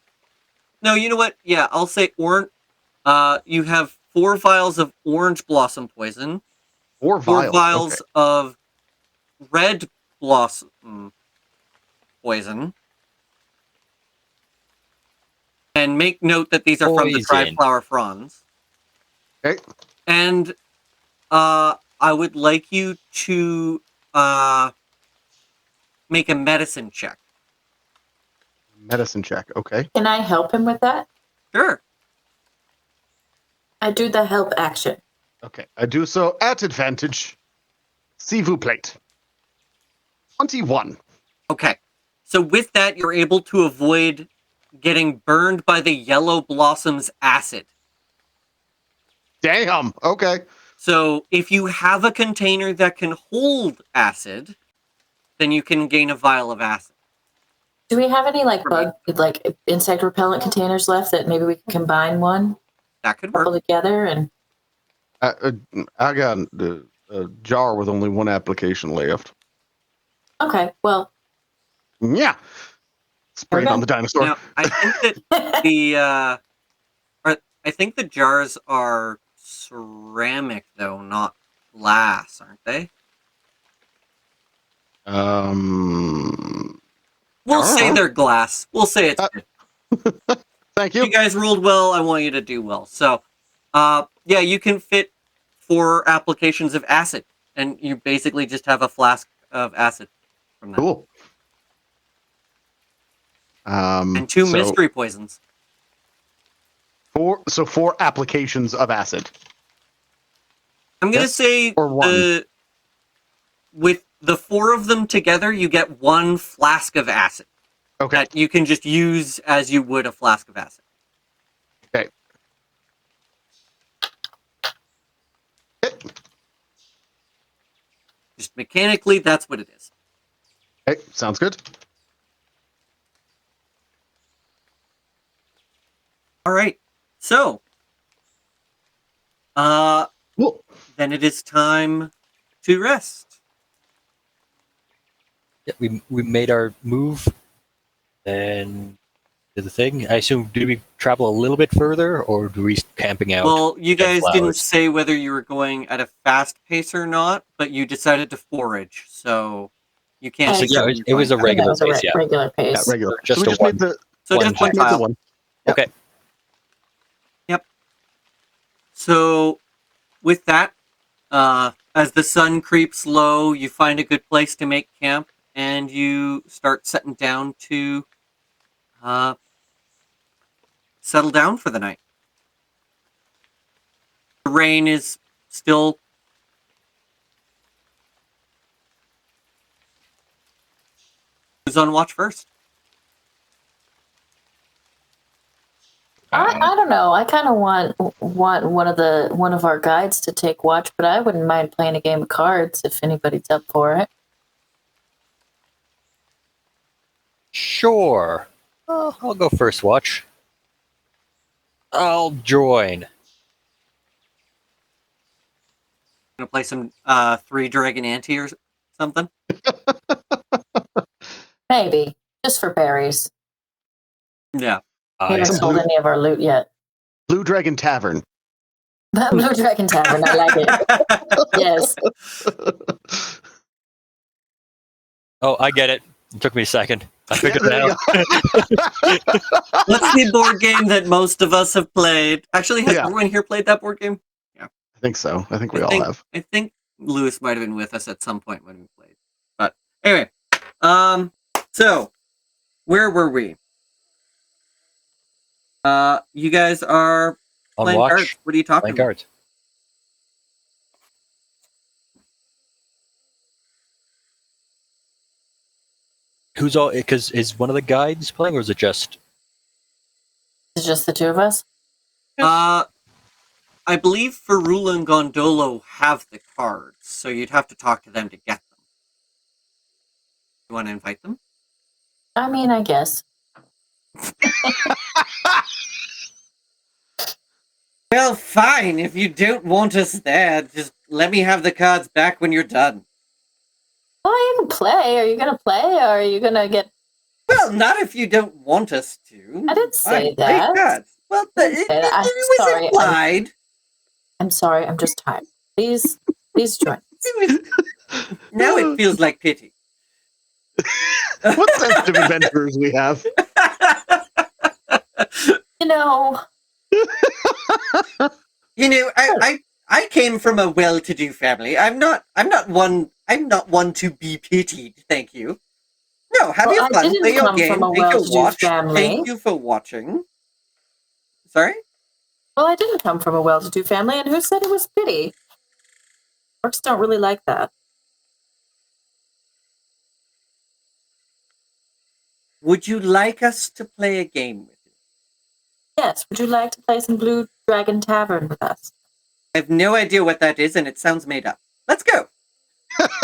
you know what? Yeah, I'll say orange. You have 4 vials of orange blossom poison. 4 4 vials. vials of red blossom poison. And make note that these are from the Tri-Flower Fronds. Okay. And I would like you to make a medicine check. Medicine check. Okay. Can I help him with that? Sure. I do the help action. Okay. I do so at advantage. S'il vous plaît. 21. Okay. So with that, you're able to avoid getting burned by the yellow blossom's acid. Damn. Okay. So if you have a container that can hold acid, then you can gain a vial of acid. Do we have any insect repellent containers left that maybe we can combine one? That could Couple work. together and. I got a jar with only one application left. Okay. Well. Yeah. Spray it on the dinosaur. Now, I think that I think the jars are ceramic though, not glass, aren't they? We'll say they're glass. We'll say it's good. Thank you. You guys rolled well. I want you to do well. So, yeah, you can fit 4 applications of acid, and you basically just have a flask of acid from that. Cool. And 2 mystery poisons. 4 applications of acid. I'm gonna say with the 4 of them together, you get 1 flask of acid. Okay. That you can just use as you would a flask of acid. Okay. Just mechanically, that's what it is. Okay, sounds good. All right. So, Cool. then it is time to rest. Yeah, we made our move, and did the thing. I assume, did we travel a little bit further, or do we camping out? Well, you guys didn't flowers? say whether you were going at a fast pace or not, but you decided to forage, so you can't. So, say yeah, where it you're was going. a regular That was pace. Yeah, regular pace. Yeah, regular. Just so we a just one. made the So One just one check. made the file. one. Okay. Yep. So, with that, as the sun creeps low, you find a good place to make camp, and you start setting down to settle down for the night. The rain is still... Who's on watch first? I don't know. I kind of want one of our guides to take watch, but I wouldn't mind playing a game of cards if anybody's up for it. Sure. I'll go first watch. I'll join. Gonna play some 3 Dragon Ante or something? Maybe just for berries. Yeah. We haven't sold any of our loot yet. Blue Dragon Tavern. Blue Dragon Tavern. I like it. Yes. Oh, I get it. It took me a second. I figured it out. What's the board game that most of us have played? Actually, has everyone here played that board game? I think so. I think we all have. I think Lewis might have been with us at some point when we played. But anyway, so where were we? You guys are On playing watch. cards. What are you talking Playing about? cards. Who's all? Because is one of the guides playing, or is it just? It's just the two of us. I believe Ferrula and Gondolo have the cards, so you'd have to talk to them to get them. You want to invite them? I mean, I guess. Well, fine. If you don't want us there, just let me have the cards back when you're done. Well, you can play. Are you going to play, or are you going to get... Well, not if you don't want us to. I didn't say Play that. cards. Well, it was sorry. implied. I'm sorry. I'm just tired. Please join. Now it feels like pity. What sensitive adventurers we have. You know, I came from a well-to-do family. I'm not one to be pitied. Thank you. No, have your fun. Play your game. Take a watch. Thank you for watching. Sorry? Well, I didn't come from a well-to-do family, and who said it was pity? Orcs don't really like that. Would you like us to play a game with you? Yes, would you like to play some Blue Dragon Tavern with us? I have no idea what that is, and it sounds made up. Let's go!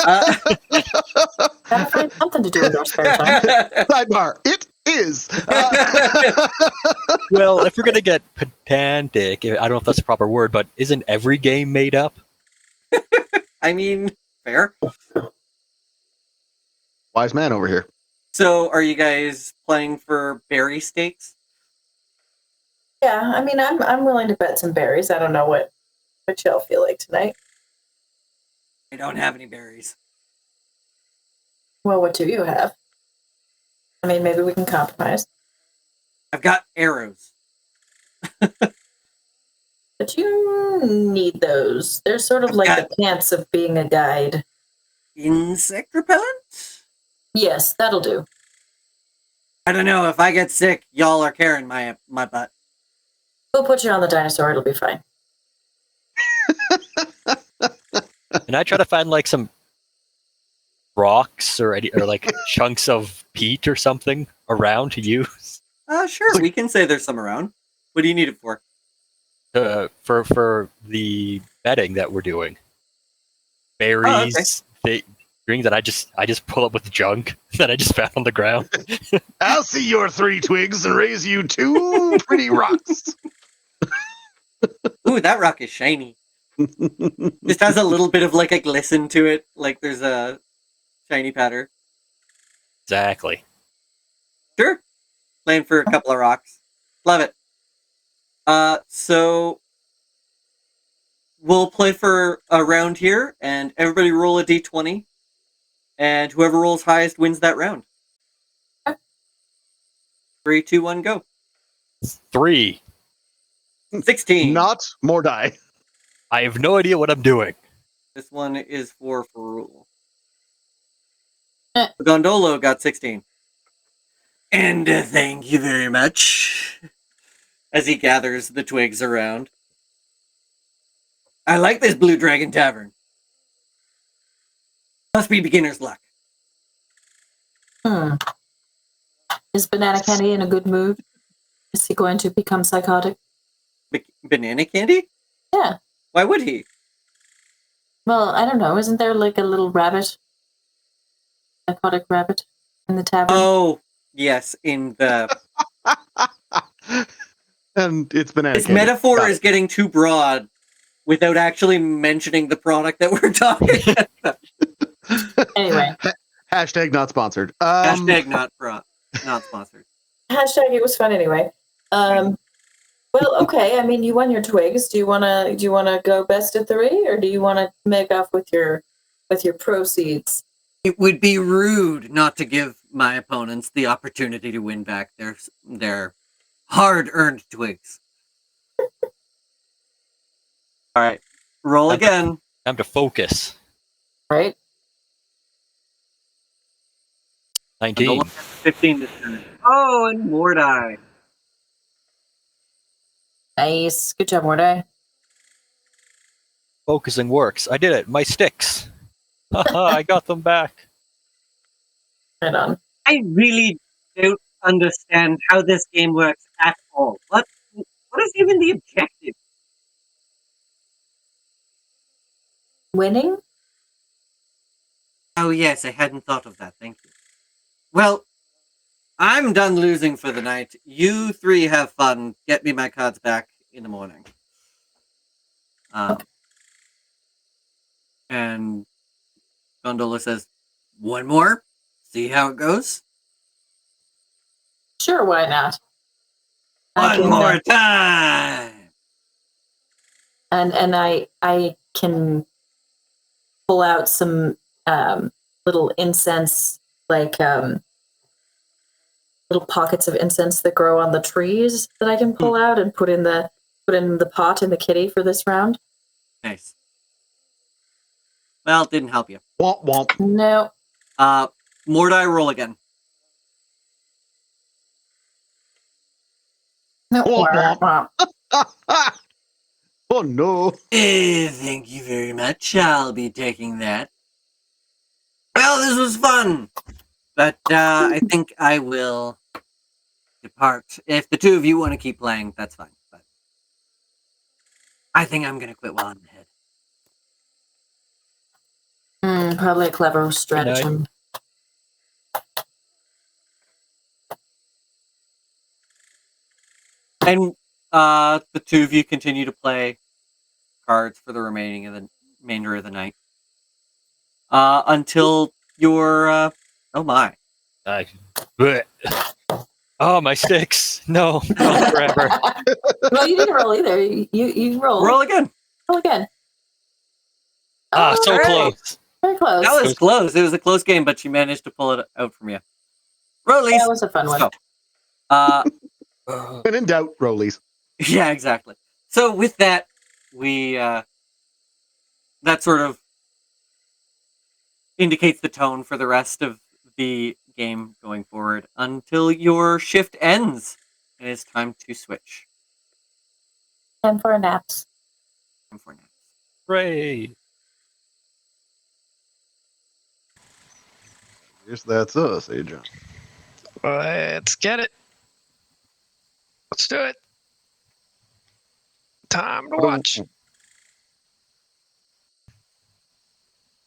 Gotta find something to do with our spare time. Sidebar. It is. Well, if we're gonna get pedantic, I don't know if that's a proper word, but isn't every game made up? I mean, fair. Wise man over here. So, are you guys playing for berry stakes? Yeah, I mean, I'm willing to bet some berries. I don't know what y'all feel like tonight. I don't have any berries. Well, what do you have? I mean, maybe we can compromise. I've got arrows. But you need those. They're sort of like the pants of being a guide. Insect repellent? Yes, that'll do. I don't know. If I get sick, y'all are carrying my butt. We'll put you on the dinosaur. It'll be fine. And I try to find like some rocks or like chunks of peat or something around to use. Sure. We can say there's some around. What do you need it for? For the bedding that we're doing. Berries, things that I just pull up with junk that I just found on the ground. I'll see your 3 twigs and raise you 2 pretty rocks. Ooh, that rock is shiny. Just has a little bit of like a glisten to it, like there's a shiny pattern. Exactly. Sure. Playing for a couple of rocks. Love it. So we'll play for a round here, and everybody roll a d20, and whoever rolls highest wins that round. 3, 2, 1, go. 3. 16. Not more die. I have no idea what I'm doing. This one is for rule. Gondolo got 16. And thank you very much. As he gathers the twigs around. I like this Blue Dragon Tavern. Must be beginner's luck. Is Banana Candy in a good mood? Is he going to become psychotic? Banana Candy? Yeah. Why would he? Well, I don't know. Isn't there like a little rabbit? Psychotic rabbit in the tavern? Oh, yes, in the... And it's banana This candy. metaphor is getting too broad without actually mentioning the product that we're talking about. Anyway. Hashtag not sponsored. Hashtag not sponsored. Hashtag it was fun anyway. Well, okay. I mean, you won your twigs. Do you wanna go best of 3, or do you wanna make off with your proceeds? It would be rude not to give my opponents the opportunity to win back their hard-earned twigs. All right, roll again. Time to focus. Right. 19. 15 this time. Oh, and more die. Nice. Good job, Mordai. Focusing works. I did it. My sticks. Haha, I got them back. Right on. I really don't understand how this game works at all. What is even the objective? Winning? Oh yes, I hadn't thought of that. Thank you. Well, I'm done losing for the night. You three have fun. Get me my cards back in the morning. And Gondola says, "One more. See how it goes." Sure, why not? One more time. And I can pull out some little incense, like little pockets of incense that grow on the trees that I can pull out and put in the pot in the kitty for this round. Nice. Well, it didn't help you. Womp womp. No. Mordai, roll again. No. Womp womp. Oh no. Thank you very much. I'll be taking that. Well, this was fun. But I think I will depart. If the two of you want to keep playing, that's fine. But I think I'm going to quit while I'm ahead. Probably a clever stratagem. And the two of you continue to play cards for the remainder of the night. Until you're... oh my. Oh, my sticks. No, forever. Well, you didn't roll either. You roll. Roll again. Roll again. So right. close. Very close. That was close. It was a close game, but you managed to pull it out from you. Rollies. That was a fun one. When in doubt, rollies. Yeah, exactly. So with that, we that sort of indicates the tone for the rest of the game going forward until your shift ends and it's time to switch. Time for a naps. Time for naps. Hooray. Guess that's us, eh, John? Let's get it. Let's do it. Time to watch.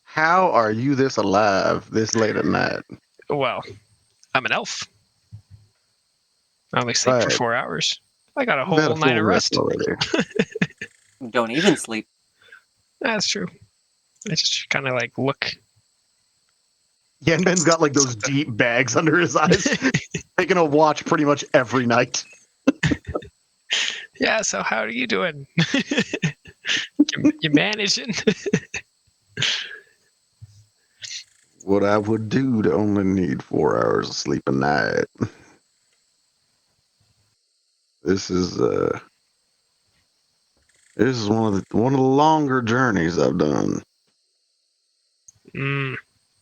How are you this alive this late at night? Well, I'm an elf. I only sleep for 4 hours. I got a whole night of rest. Don't even sleep. That's true. I just kind of like look. Yenben's got like those deep bags under his eyes, taking a watch pretty much every night. Yeah, so how are you doing? You managing? What I would do to only need 4 hours of sleep a night. This is one of the longer journeys I've done.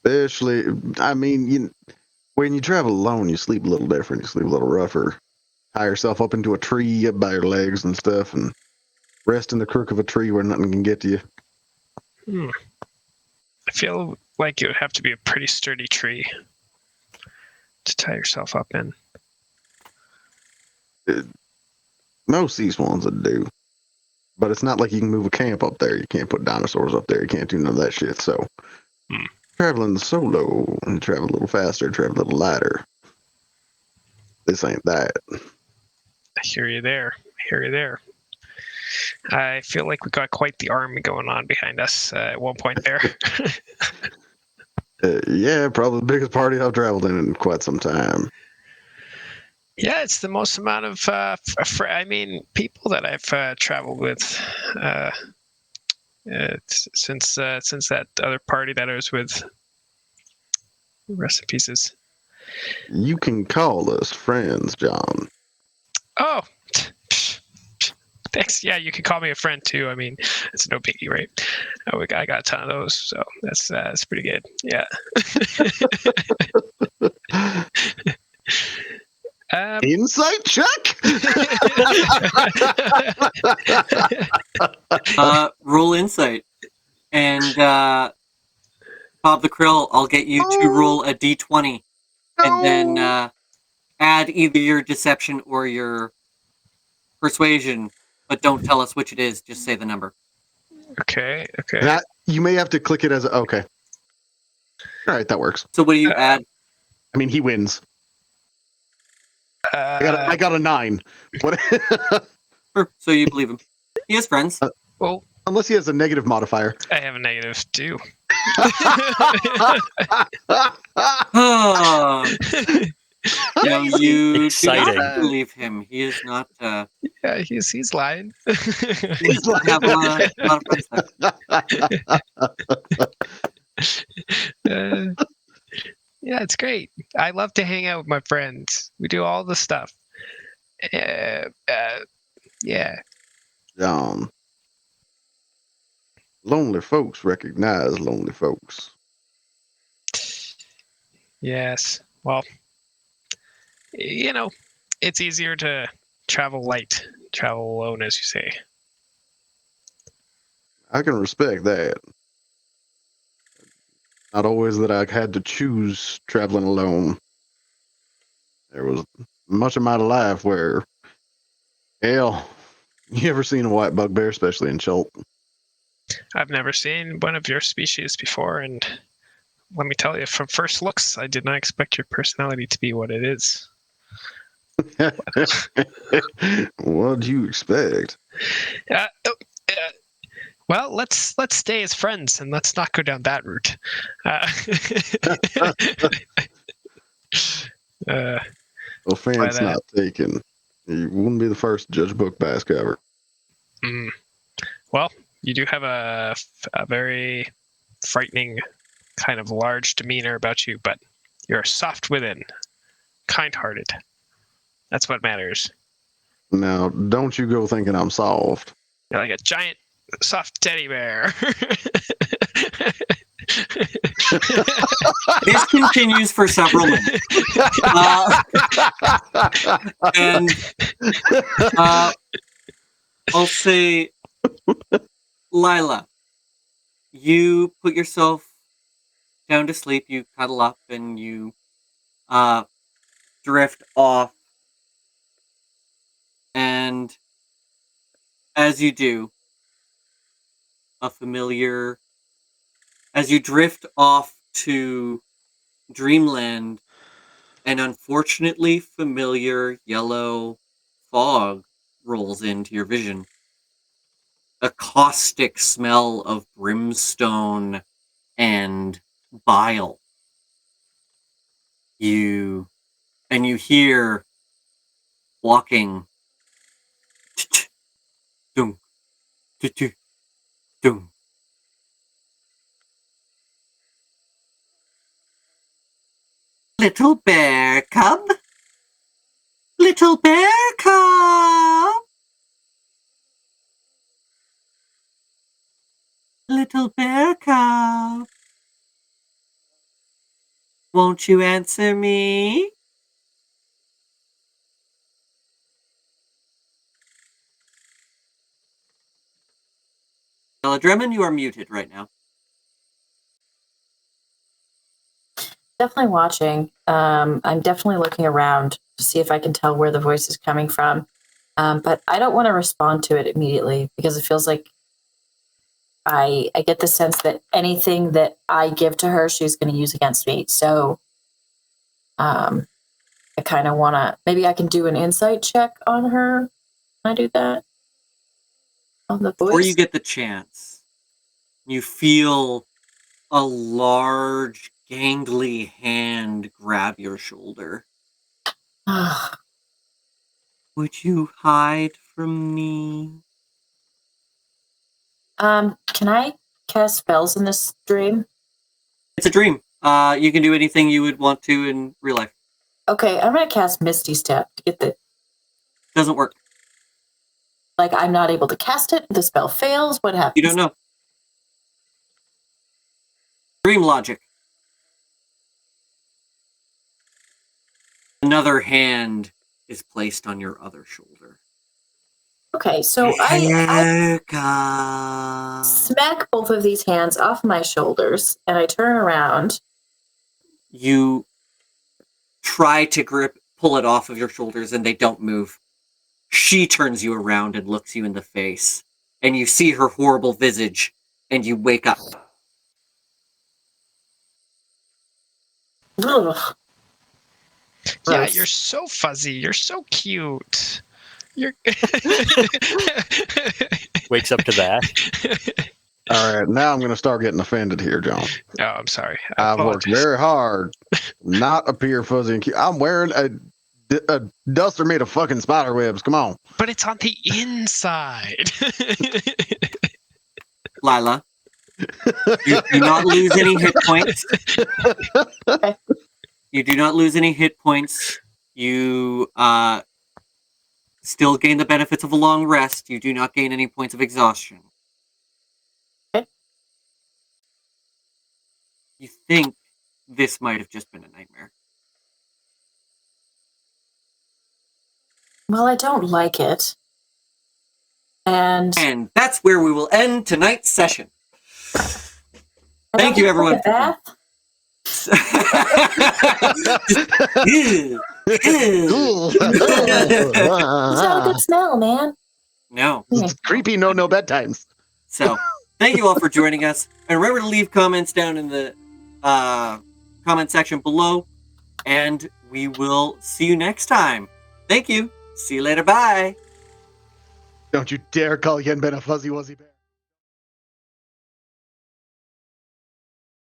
Especially, I mean, when you travel alone, you sleep a little different. You sleep a little rougher. Tie yourself up into a tree up by your legs and stuff, and rest in the crook of a tree where nothing can get to you. I feel like it would have to be a pretty sturdy tree to tie yourself up in. Most of these ones would do. But it's not like you can move a camp up there. You can't put dinosaurs up there. You can't do none of that shit. So, traveling solo and travel a little faster, travel a little lighter. This ain't that. I hear you there. I feel like we got quite the army going on behind us at one point there. Yeah, probably the biggest party I've traveled in quite some time. Yeah, it's the most amount of people that I've traveled with since that other party that I was with. Rest in pieces. You can call us friends, John. Oh, thanks. Yeah, you can call me a friend too. I mean, it's no biggie, right? I got a ton of those, so that's pretty good. Yeah. Insight check. Roll insight, and Bob the Krill, I'll get you to roll a d20. And then add either your deception or your persuasion, but don't tell us which it is. Just say the number. Okay. You may have to click it as okay. All right, that works. So what do you add? I mean, he wins. I got a 9. What? Sure. So you believe him. He has friends. Well, Unless he has a negative modifier. I have a negative too. You exciting. do not believe him. He is not. Yeah, he's lying. He does not have a lot of friends there. Yeah, it's great. I love to hang out with my friends. We do all the stuff. Yeah. Lonely folks recognize lonely folks. Yes. Well, it's easier to travel light, travel alone, as you say. I can respect that. Not always that I had to choose traveling alone. There was much of my life where, hell, you ever seen a white bugbear, especially in Chult? I've never seen one of your species before, and let me tell you, from first looks, I did not expect your personality to be what it is. What'd you expect? Well, let's stay as friends and let's not go down that route. Offense not taken. You wouldn't be the first to judge a book by its cover. Well, you do have a very frightening, kind of large demeanor about you, but you're soft within, kind-hearted. That's what matters. Now, don't you go thinking I'm soft. You're like a giant, soft teddy bear. This continues for several minutes. And I'll say, Lila, you put yourself down to sleep, you cuddle up, and you drift off. And as you do, as you drift off to dreamland, an unfortunately familiar yellow fog rolls into your vision. A caustic smell of brimstone and bile. You hear walking. Dung, dung. Little bear cub. Little bear cub. Little bear cub. Won't you answer me? Meladremin, you are muted right now. Definitely watching. I'm definitely looking around to see if I can tell where the voice is coming from. But I don't want to respond to it immediately because it feels like I get the sense that anything that I give to her, she's going to use against me. So I kind of want to, maybe I can do an insight check on her. Can I do that? On the voice? Before you get the chance, you feel a large, gangly hand grab your shoulder. Would you hide from me? Can I cast spells in this dream? It's a dream. You can do anything you would want to in real life. Okay, I'm going to cast Misty Step to get the... Doesn't work. Like, I'm not able to cast it. The spell fails. What happens? You don't know. Dream logic. Another hand is placed on your other shoulder. Okay, so I smack both of these hands off my shoulders, and I turn around. You try to pull it off of your shoulders, and they don't move. She turns you around and looks you in the face, and you see her horrible visage, and you wake up. Ugh. Yeah, Gross. you're so fuzzy. You're so cute. You're Wakes up to that. All right, now I'm going to start getting offended here, John. Oh, I'm sorry. I I've worked apologize. very hard not appear fuzzy and cute. I'm wearing a duster made of fucking spider webs. Come on. But it's on the inside. Lila, you do not lose any hit points. Okay. You do not lose any hit points. You still gain the benefits of a long rest. You do not gain any points of exhaustion. Okay. You think this might have just been a nightmare. Well, I don't like it. And And that's where we will end tonight's session. I Thank don't you, take everyone. a bath. Ew. Ew. Cool. It's not a good smell, man. No. It's creepy no bedtimes. So, thank you all for joining us. And remember to leave comments down in the comment section below. And we will see you next time. Thank you. See you later. Bye. Don't you dare call Yen Ben a fuzzy wuzzy bear.